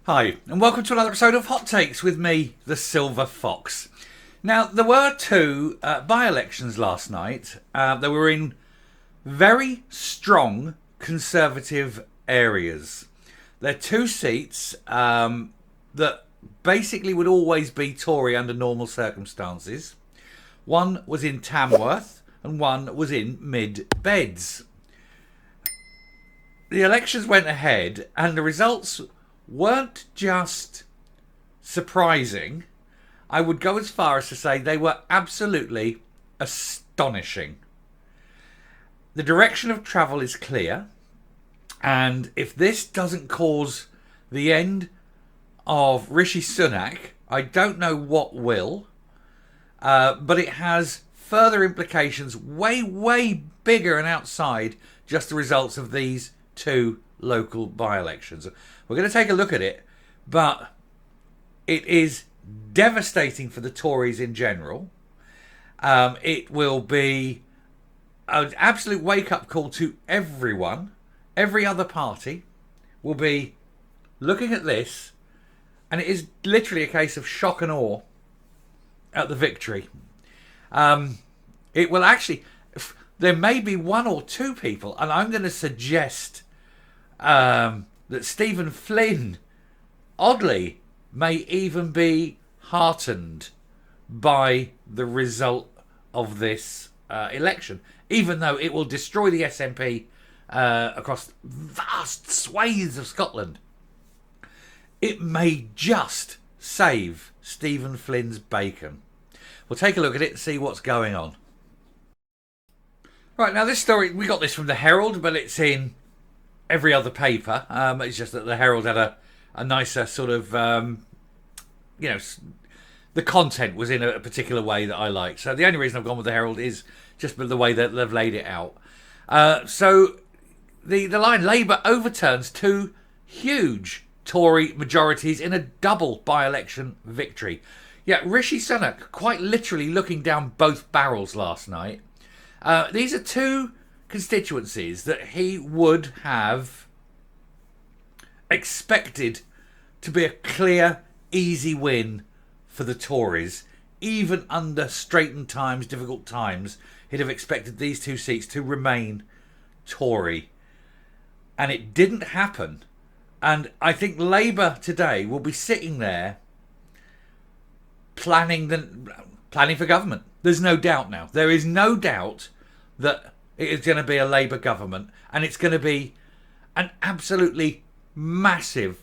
Hi, and welcome to another episode of Hot Takes with me, the Silver Fox. Now, there were two by-elections last night. They were in very strong Conservative areas. They're two seats that basically would always be Tory under normal circumstances. One was in Tamworth and one was in Mid Beds. The elections went ahead and the results weren't just surprising. I would go as far as to say they were absolutely astonishing. The direction of travel is clear, and if this doesn't cause the end of Rishi Sunak, I don't know what will. But it has further implications way, way bigger and outside just the results of these two local by-elections. We're going to take a look at it, but it is devastating for the Tories in general. It will be an absolute wake-up call to everyone. Every other party will be looking at this, and it is literally a case of shock and awe at the victory. It will actually... There may be one or two people, and I'm going to suggest that Stephen Flynn, oddly, may even be heartened by the result of this election, even though it will destroy the SNP across vast swathes of Scotland. It may just save Stephen Flynn's bacon. We'll take a look at it and see what's going on. Right, now this story, we got this from the Herald, but it's in every other paper. It's just that the Herald had a nicer sort of, the content was in a particular way that I like. So the only reason I've gone with the Herald is just the way that they've laid it out. So the line, Labour overturns two huge Tory majorities in a double by-election victory. Yeah, Rishi Sunak quite literally looking down both barrels last night. These are two constituencies that he would have expected to be a clear, easy win for the Tories. Even under straitened times, difficult times, he'd have expected these two seats to remain Tory. And it didn't happen. And I think Labour today will be sitting there planning for government. There's no doubt now. There is no doubt that it is going to be a Labour government, and it's going to be an absolutely massive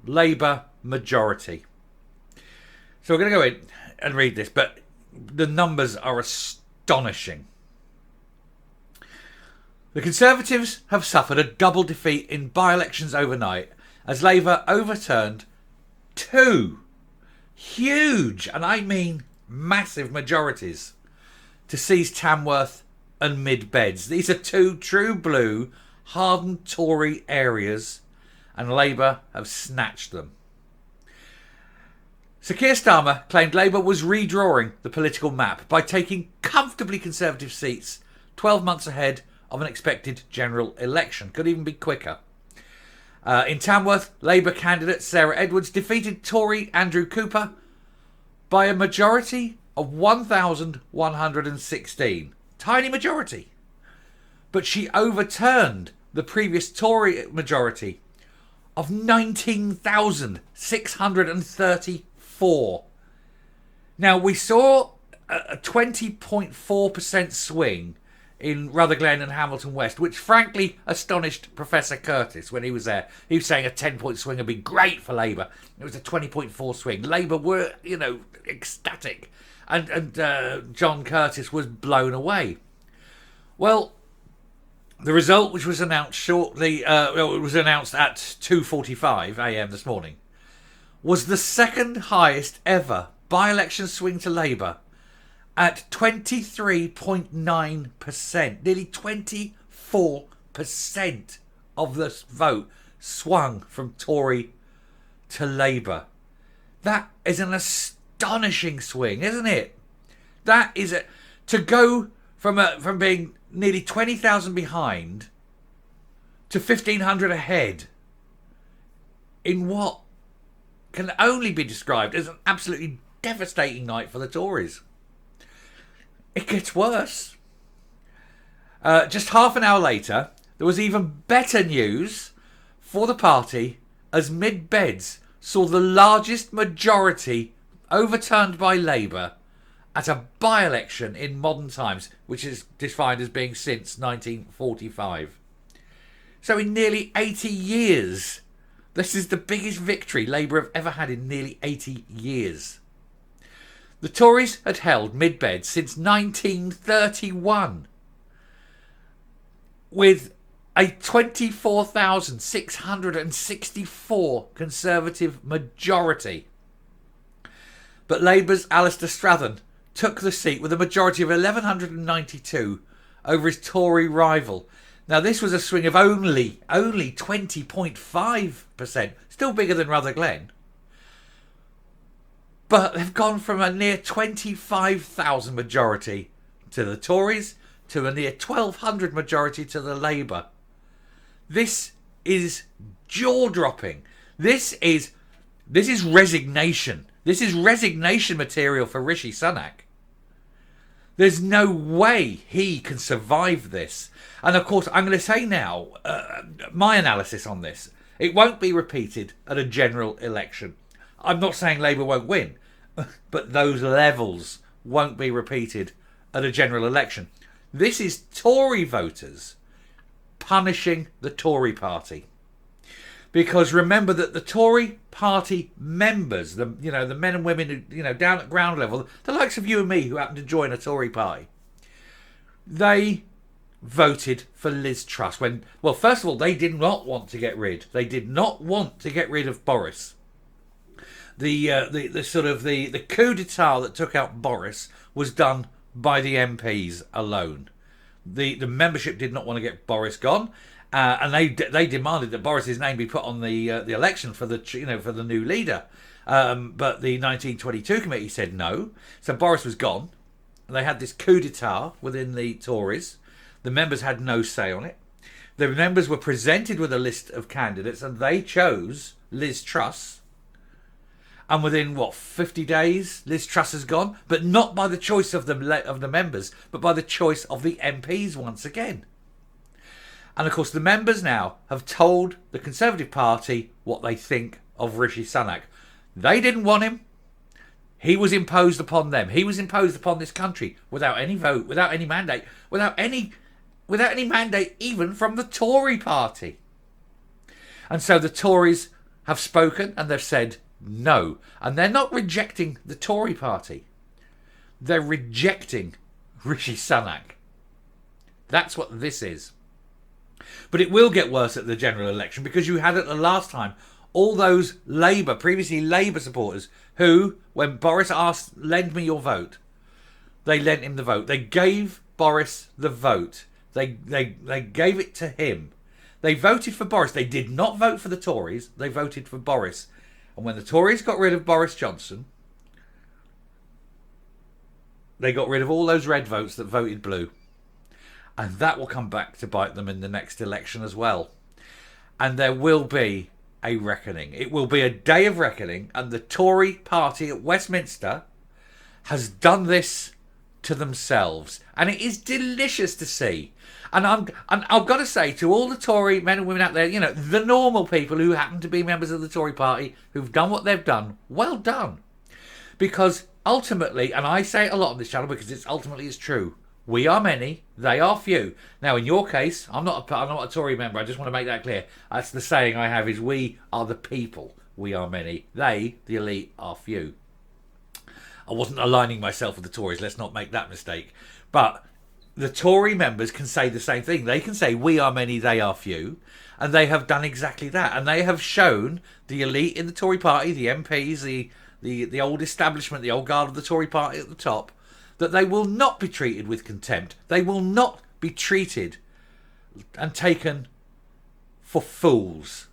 Labour majority. So we're going to go in and read this, but the numbers are astonishing. The Conservatives have suffered a double defeat in by-elections overnight as Labour overturned two huge, and I mean massive, majorities to seize Tamworth and Mid Beds. These are two true blue, hardened Tory areas, and Labour have snatched them. Sir Keir Starmer claimed Labour was redrawing the political map by taking comfortably Conservative seats 12 months ahead of an expected general election. Could even be quicker. In Tamworth, Labour candidate Sarah Edwards defeated Tory Andrew Cooper by a majority of 1,116. Tiny majority. But she overturned the previous Tory majority of 19,634. Now, we saw a 20.4% swing in Rutherglen and Hamilton West, which frankly astonished Professor Curtis when he was there. He was saying a 10-point swing would be great for Labour. It was a 20.4 swing. Labour were, ecstatic. And John Curtis was blown away. Well, the result, which was announced shortly, it was announced at 2:45 a.m. this morning, was the second highest ever by-election swing to Labour at 23.9%. Nearly 24% of the vote swung from Tory to Labour. That is an astonishing swing, isn't it? That is to go from being nearly 20,000 behind to 1,500 ahead in what? can only be described as an absolutely devastating night for the Tories. It gets worse. Just half an hour later, there was even better news for the party as Mid-Beds saw the largest majority overturned by Labour at a by-election in modern times, which is defined as being since 1945. So in nearly 80 years, this is the biggest victory Labour have ever had in nearly 80 years. The Tories had held Mid-Beds since 1931, with a 24,664 Conservative majority. But Labour's Alistair Strathern took the seat with a majority of 1,192 over his Tory rival. Now, this was a swing of only 20.5%, still bigger than Rutherglen. But they've gone from a near 25,000 majority to the Tories to a near 1,200 majority to the Labour. This is jaw-dropping. This is resignation. This is resignation material for Rishi Sunak. There's no way he can survive this. And of course, I'm going to say now, my analysis on this, it won't be repeated at a general election. I'm not saying Labour won't win, but those levels won't be repeated at a general election. This is Tory voters punishing the Tory party. Because remember that the Tory party members, the men and women who, down at ground level, the likes of you and me who happen to join a Tory party, they voted for Liz Truss first of all, they did not want to get rid. They did not want to get rid of Boris. The coup d'etat that took out Boris was done by the MPs alone. The membership did not want to get Boris gone. And they demanded that Boris's name be put on the election for the new leader, but the 1922 committee said no. So Boris was gone, and they had this coup d'état within the Tories. The members had no say on it. The members were presented with a list of candidates, and they chose Liz Truss. And within 50 days, Liz Truss has gone, but not by the choice of the members, but by the choice of the MPs once again. And of course, the members now have told the Conservative Party what they think of Rishi Sunak. They didn't want him. He was imposed upon them. He was imposed upon this country without any vote, without any mandate, without any mandate even from the Tory party. And so the Tories have spoken and they've said no. And they're not rejecting the Tory party. They're rejecting Rishi Sunak. That's what this is. But it will get worse at the general election because you had it the last time. All those previously Labour supporters who, when Boris asked, lend me your vote, they lent him the vote. They gave Boris the vote. They gave it to him. They voted for Boris. They did not vote for the Tories. They voted for Boris. And when the Tories got rid of Boris Johnson, they got rid of all those red votes that voted blue. And that will come back to bite them in the next election as well. And there will be a reckoning. It will be a day of reckoning. And the Tory party at Westminster has done this to themselves. And it is delicious to see. And I've got to say to all the Tory men and women out there, the normal people who happen to be members of the Tory party, who've done what they've done, well done. Because ultimately, and I say it a lot on this channel because it's true, we are many, they are few. Now, in your case, I'm not a Tory member. I just want to make that clear. That's the saying I have: is we are the people. We are many. They, the elite, are few. I wasn't aligning myself with the Tories. Let's not make that mistake. But the Tory members can say the same thing. They can say we are many, they are few, and they have done exactly that. And they have shown the elite in the Tory party, the MPs, the old establishment, the old guard of the Tory party at the top, that they will not be treated with contempt. They will not be treated and taken for fools.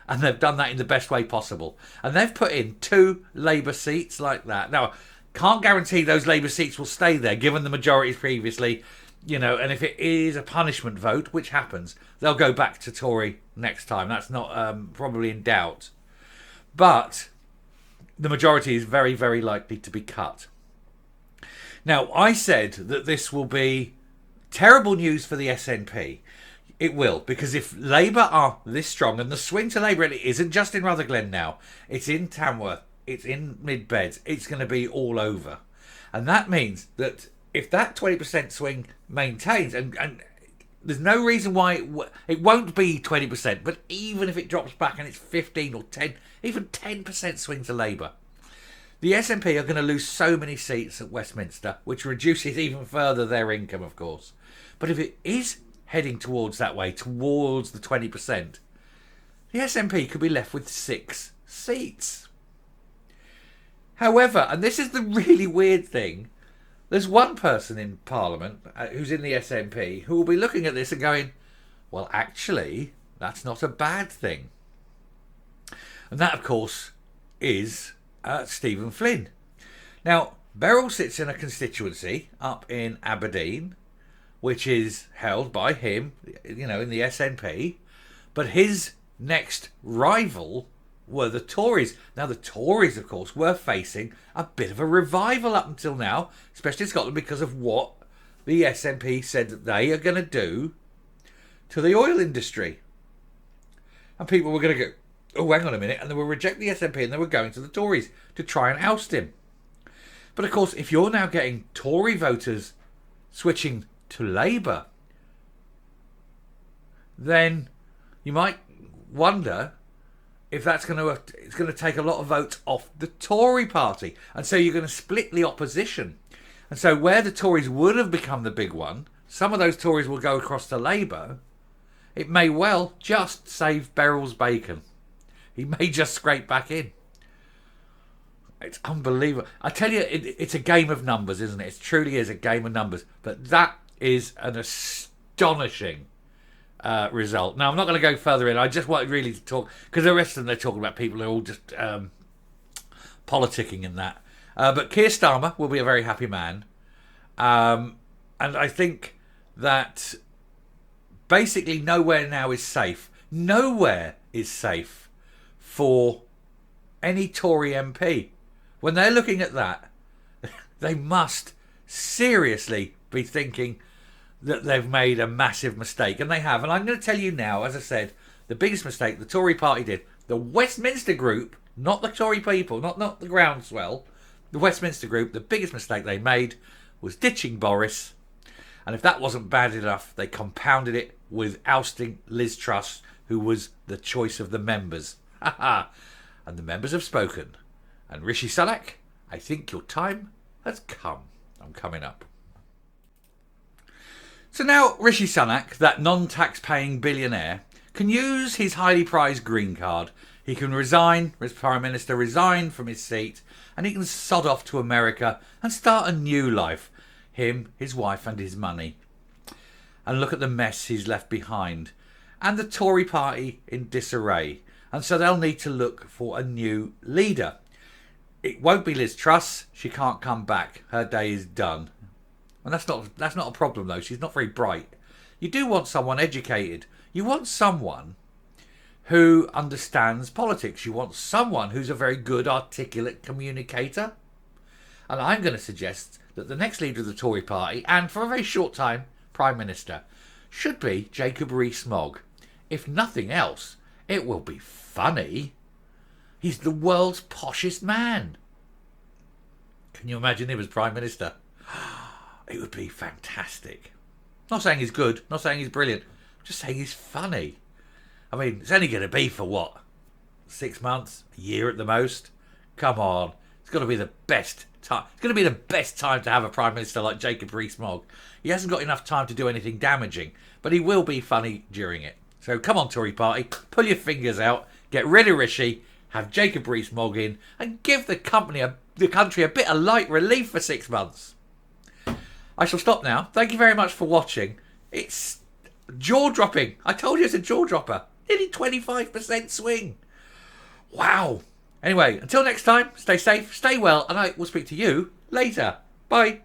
And they've done that in the best way possible. And they've put in 2 Labour seats like that. Now, can't guarantee those Labour seats will stay there, given the majorities previously. And if it is a punishment vote, which happens, they'll go back to Tory next time. That's not probably in doubt. But the majority is very, very likely to be cut. Now, I said that this will be terrible news for the SNP. It will, because if Labour are this strong, and the swing to Labour isn't just in Rutherglen now, it's in Tamworth, it's in Mid Beds, it's going to be all over. And that means that if that 20% swing maintains, and there's no reason why it won't be 20%, but even if it drops back and it's 15 or 10, even 10% swing to Labour, the SNP are going to lose so many seats at Westminster, which reduces even further their income, of course. But if it is heading towards that way, towards the 20%, the SNP could be left with 6 seats. However, and this is the really weird thing, there's one person in Parliament who's in the SNP who will be looking at this and going, well, actually, that's not a bad thing. And that, of course, is Stephen Flynn. Now, Beryl sits in a constituency up in Aberdeen, which is held by him, in the SNP. But his next rival were the Tories. Now, the Tories, of course, were facing a bit of a revival up until now, especially in Scotland, because of what the SNP said that they are going to do to the oil industry. And people were going to go, oh, hang on a minute, and they were rejecting the SNP and they were going to the Tories to try and oust him. But, of course, if you're now getting Tory voters switching to Labour, then you might wonder if it's going to take a lot of votes off the Tory party, and so you're going to split the opposition. And so where the Tories would have become the big one, some of those Tories will go across to Labour. It may well just save Beryl's bacon. He may just scrape back in. It's unbelievable. I tell you, it's a game of numbers, isn't it? It truly is a game of numbers. But that is an astonishing result. Now, I'm not going to go further in. I just wanted really to talk, because the rest of them, they're talking about people who are all just politicking in that. But Keir Starmer will be a very happy man. And I think that basically nowhere now is safe. Nowhere is safe for any Tory MP. When they're looking at that, they must seriously be thinking that they've made a massive mistake, and they have. And I'm going to tell you now, as I said, the biggest mistake the Tory party did, the Westminster group, not the Tory people, not the groundswell, the Westminster group, the biggest mistake they made was ditching Boris. And if that wasn't bad enough, they compounded it with ousting Liz Truss, who was the choice of the members. And the members have spoken. And Rishi Sunak, I think your time has come. I'm coming up. So now Rishi Sunak, that non-tax-paying billionaire, can use his highly prized green card. He can resign, as Prime Minister, resign from his seat, and he can sod off to America and start a new life. Him, his wife and his money. And look at the mess he's left behind. And the Tory party in disarray. And so they'll need to look for a new leader. It won't be Liz Truss. She can't come back. Her day is done. And that's not a problem, though. She's not very bright. You do want someone educated. You want someone who understands politics. You want someone who's a very good, articulate communicator. And I'm going to suggest that the next leader of the Tory party, and for a very short time, Prime Minister, should be Jacob Rees-Mogg. If nothing else, it will be funny. He's the world's poshest man. Can you imagine him as Prime Minister? It would be fantastic. Not saying he's good, not saying he's brilliant, just saying he's funny. I mean, it's only going to be for what? 6 months? A year at the most? Come on. It's got to be the best time. It's going to be the best time to have a Prime Minister like Jacob Rees-Mogg. He hasn't got enough time to do anything damaging, but he will be funny during it. So come on, Tory party, pull your fingers out, get rid of Rishi, have Jacob Rees-Mogg in, and give the country a bit of light relief for 6 months. I shall stop now. Thank you very much for watching. It's jaw-dropping. I told you it's a jaw-dropper. Nearly 25% swing. Wow. Anyway, until next time, stay safe, stay well, and I will speak to you later. Bye.